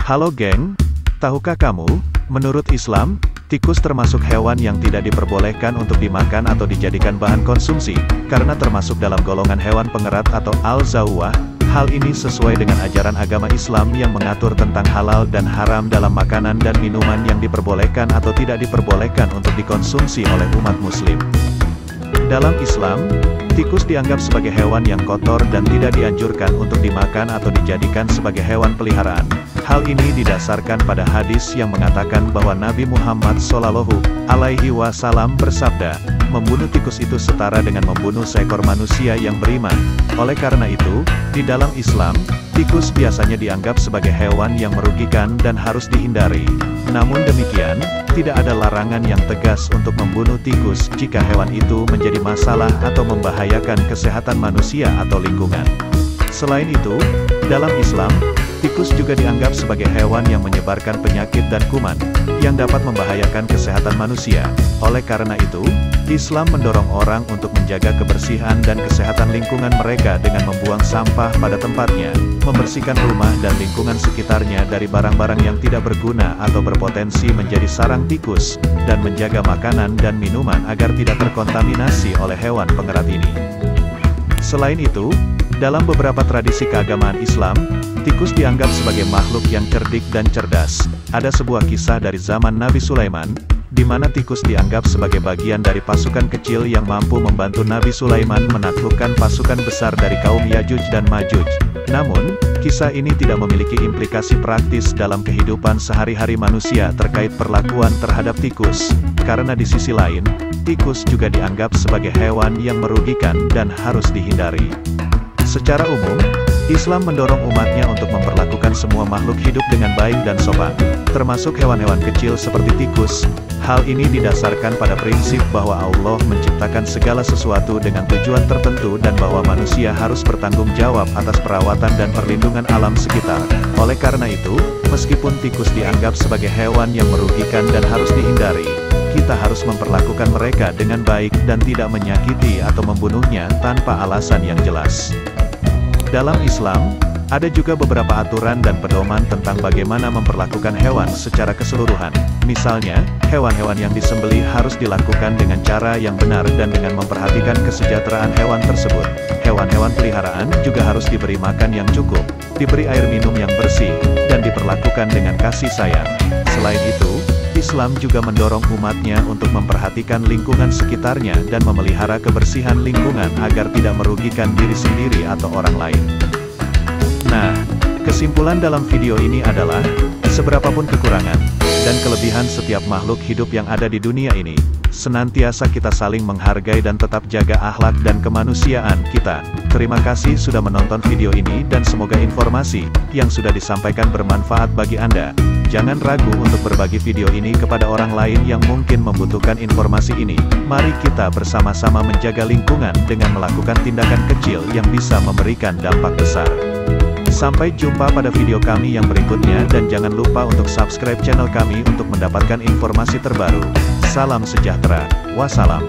Halo geng, tahukah kamu, menurut Islam, tikus termasuk hewan yang tidak diperbolehkan untuk dimakan atau dijadikan bahan konsumsi, karena termasuk dalam golongan hewan pengerat atau al-zawwah. Hal ini sesuai dengan ajaran agama Islam yang mengatur tentang halal dan haram dalam makanan dan minuman yang diperbolehkan atau tidak diperbolehkan untuk dikonsumsi oleh umat muslim. Dalam Islam, tikus dianggap sebagai hewan yang kotor dan tidak dianjurkan untuk dimakan atau dijadikan sebagai hewan peliharaan. Hal ini didasarkan pada hadis yang mengatakan bahwa Nabi Muhammad SAW bersabda, membunuh tikus itu setara dengan membunuh seekor manusia yang beriman. Oleh karena itu, di dalam Islam, tikus biasanya dianggap sebagai hewan yang merugikan dan harus dihindari. Namun demikian, tidak ada larangan yang tegas untuk membunuh tikus jika hewan itu menjadi masalah atau membahayakan kesehatan manusia atau lingkungan. Selain itu, dalam Islam, tikus juga dianggap sebagai hewan yang menyebarkan penyakit dan kuman, yang dapat membahayakan kesehatan manusia. Oleh karena itu, Islam mendorong orang untuk menjaga kebersihan dan kesehatan lingkungan mereka dengan membuang sampah pada tempatnya, membersihkan rumah dan lingkungan sekitarnya dari barang-barang yang tidak berguna atau berpotensi menjadi sarang tikus, dan menjaga makanan dan minuman agar tidak terkontaminasi oleh hewan pengerat ini. Selain itu, dalam beberapa tradisi keagamaan Islam, tikus dianggap sebagai makhluk yang cerdik dan cerdas. Ada sebuah kisah dari zaman Nabi Sulaiman, di mana tikus dianggap sebagai bagian dari pasukan kecil yang mampu membantu Nabi Sulaiman menaklukkan pasukan besar dari kaum Yajuj dan Majuj. Namun, kisah ini tidak memiliki implikasi praktis dalam kehidupan sehari-hari manusia terkait perlakuan terhadap tikus, karena di sisi lain, tikus juga dianggap sebagai hewan yang merugikan dan harus dihindari. Secara umum, Islam mendorong umatnya untuk memperlakukan semua makhluk hidup dengan baik dan sopan, termasuk hewan-hewan kecil seperti tikus. Hal ini didasarkan pada prinsip bahwa Allah menciptakan segala sesuatu dengan tujuan tertentu dan bahwa manusia harus bertanggung jawab atas perawatan dan perlindungan alam sekitar. Oleh karena itu, meskipun tikus dianggap sebagai hewan yang merugikan dan harus dihindari, kita harus memperlakukan mereka dengan baik dan tidak menyakiti atau membunuhnya tanpa alasan yang jelas. Dalam Islam, ada juga beberapa aturan dan pedoman tentang bagaimana memperlakukan hewan secara keseluruhan. Misalnya, hewan-hewan yang disembelih harus dilakukan dengan cara yang benar dan dengan memperhatikan kesejahteraan hewan tersebut. Hewan-hewan peliharaan juga harus diberi makan yang cukup, diberi air minum yang bersih, dan diperlakukan dengan kasih sayang. Selain itu, Islam juga mendorong umatnya untuk memperhatikan lingkungan sekitarnya dan memelihara kebersihan lingkungan agar tidak merugikan diri sendiri atau orang lain. Nah, kesimpulan dalam video ini adalah, seberapapun kekurangan dan kelebihan setiap makhluk hidup yang ada di dunia ini, senantiasa kita saling menghargai dan tetap jaga akhlak dan kemanusiaan kita. Terima kasih sudah menonton video ini dan semoga informasi yang sudah disampaikan bermanfaat bagi Anda. Jangan ragu untuk berbagi video ini kepada orang lain yang mungkin membutuhkan informasi ini. Mari kita bersama-sama menjaga lingkungan dengan melakukan tindakan kecil yang bisa memberikan dampak besar. Sampai jumpa pada video kami yang berikutnya dan jangan lupa untuk subscribe channel kami untuk mendapatkan informasi terbaru. Salam sejahtera. Wassalam.